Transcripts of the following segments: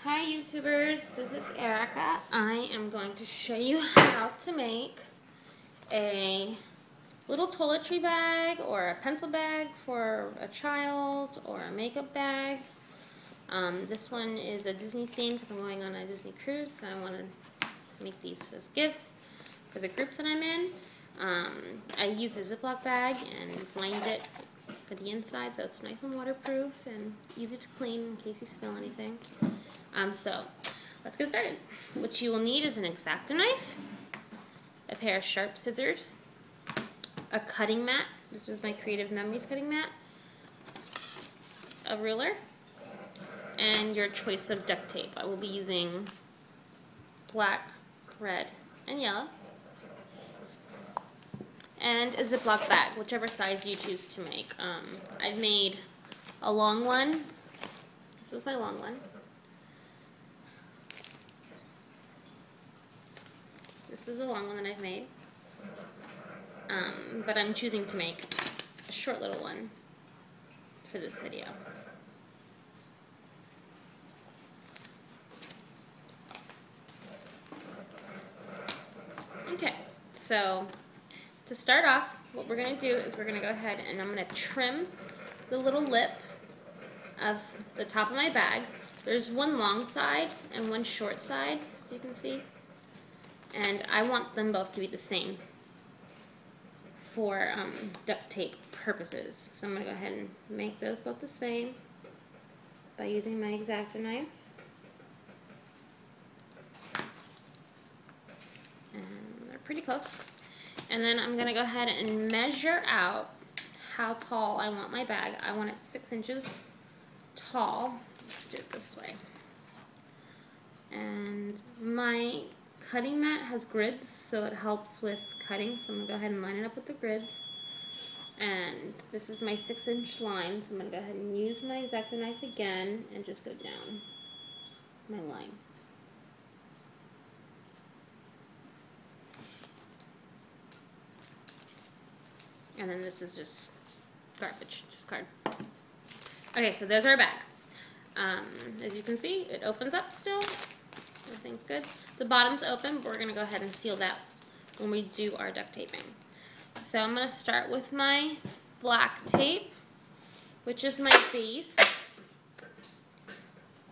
Hi YouTubers, this is Erica. I am going to show you how to make a little toiletry bag or a pencil bag for a child or a makeup bag. This one is a Disney theme because I'm going on a Disney cruise, so I want to make these as gifts for the group that I'm in. I use a Ziploc bag and lined it for the inside so it's nice and waterproof and easy to clean in case you spill anything. So let's get started. What you will need is an X-Acto knife, a pair of sharp scissors, a cutting mat. This is my Creative Memories cutting mat, a ruler, and your choice of duct tape. I will be using black, red, and yellow, and a Ziploc bag, whichever size you choose to make. I've made a long one. This is my long one. This is a long one that I've made, but I'm choosing to make a short little one for this video. Okay, so to start off, what we're going to do is we're going to go ahead and I'm going to trim the little lip of the top of my bag. There's one long side and one short side, as you can see. And I want them both to be the same for duct tape purposes. So I'm going to go ahead and make those both the same by using my X-Acto knife. And they're pretty close. And then I'm going to go ahead and measure out how tall I want my bag. I want it 6 inches tall. Let's do it this way. And my cutting mat has grids, so it helps with cutting. So I'm going to go ahead and line it up with the grids. And this is my 6-inch line, so I'm going to go ahead and use my X-Acto knife again and just go down my line. And then this is just garbage, discard. Okay, so there's our bag. As you can see, it opens up still. Everything's good. The bottom's open, but we're going to go ahead and seal that when we do our duct taping. So I'm going to start with my black tape, which is my base.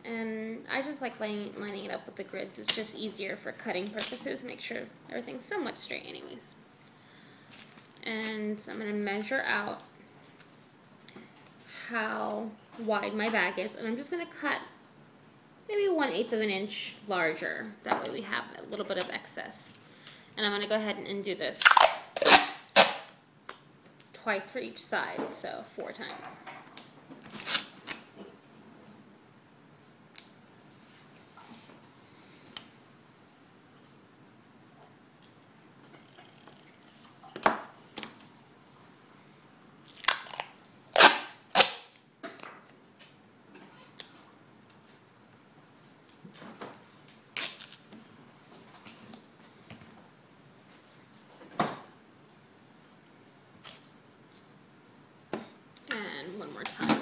And I just like lining it up with the grids. It's just easier for cutting purposes. Make sure everything's somewhat straight anyways. And so I'm going to measure out how wide my bag is. And I'm just going to cut maybe 1/8 of an inch larger. That way we have a little bit of excess. And I'm going to go ahead and do this twice for each side, so 4 times. One more time.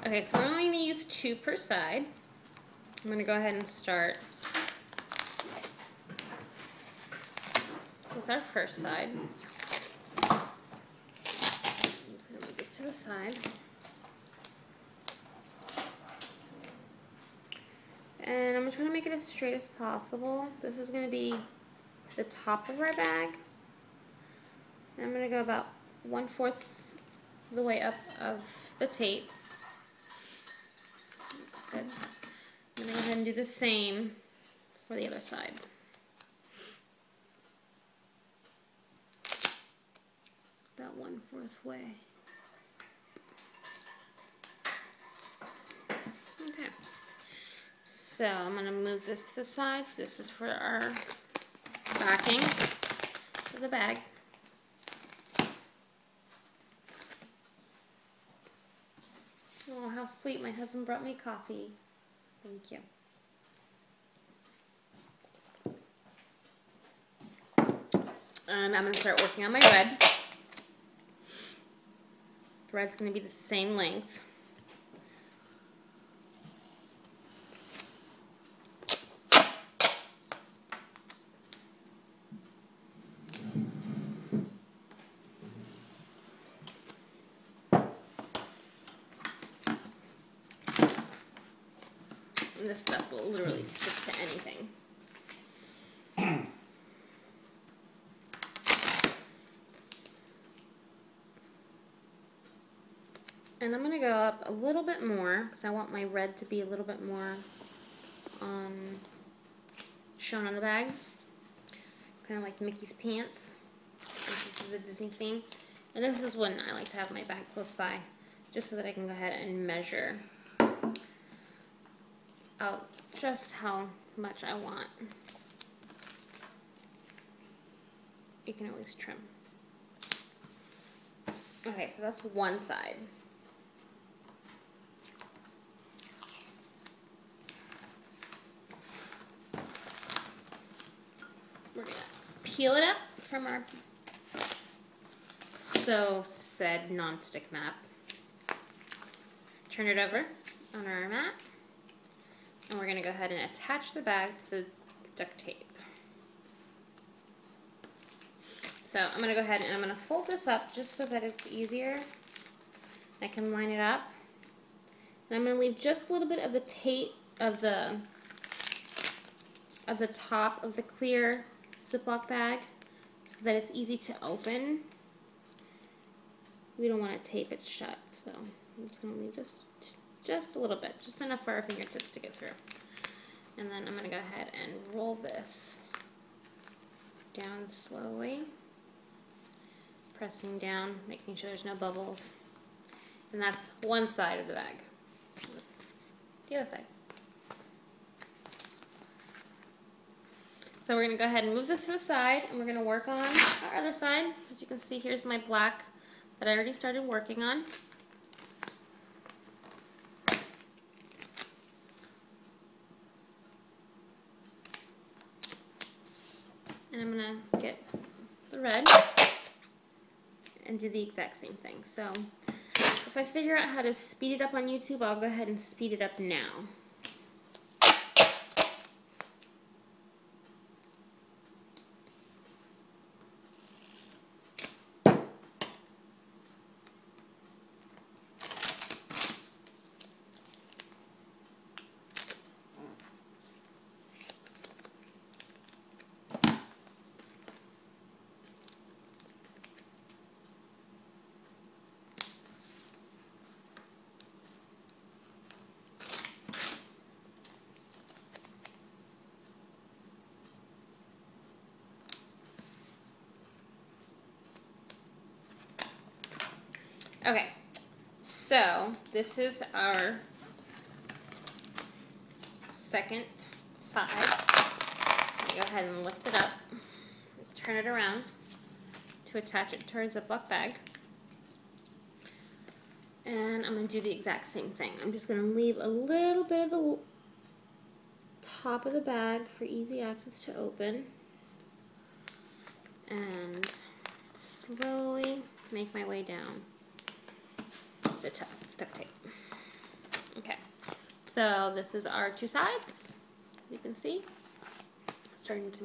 Okay, so we're only going to use 2 per side. I'm going to go ahead and start with our first side. I'm just going to move this to the side. And I'm going to try to make it as straight as possible. This is going to be the top of our bag. And I'm going to go about 1/4 the way up of the tape. That's good. I'm going to go ahead and do the same for the other side. About 1/4 way. Okay. So I'm going to move this to the side. This is for our backing for the bag. Oh, how sweet. My husband brought me coffee. Thank you. And I'm going to start working on my red. The red's going to be the same length. And this stuff will literally stick to anything. And I'm going to go up a little bit more because I want my red to be a little bit more shown on the bag. Kind of like Mickey's pants. This is a Disney theme. And this is when I like to have my bag close by, just so that I can go ahead and measure out just how much I want. You can always trim. Okay, so that's one side. We're gonna peel it up from our So Said nonstick map. Turn it over on our mat. And we're going to go ahead and attach the bag to the duct tape. So I'm going to go ahead and I'm going to fold this up just so that it's easier. I can line it up. And I'm going to leave just a little bit of the tape of the top of the clear Ziploc bag so that it's easy to open. We don't want to tape it shut, so I'm just going to leave just a little bit, just enough for our fingertips to get through. And then I'm going to go ahead and roll this down slowly, pressing down, making sure there's no bubbles. And that's one side of the bag. That's the other side. So we're going to go ahead and move this to the side, and we're going to work on our other side. As you can see, here's my black that I already started working on. And I'm going to get the red and do the exact same thing. So if I figure out how to speed it up on YouTube, I'll go ahead and speed it up now. Okay, so this is our second side. Go ahead and lift it up, turn it around to attach it to our Ziploc bag. And I'm going to do the exact same thing. I'm just going to leave a little bit of the top of the bag for easy access to open. And slowly make my way down the duct tape. Okay, so this is our two sides. You can see starting to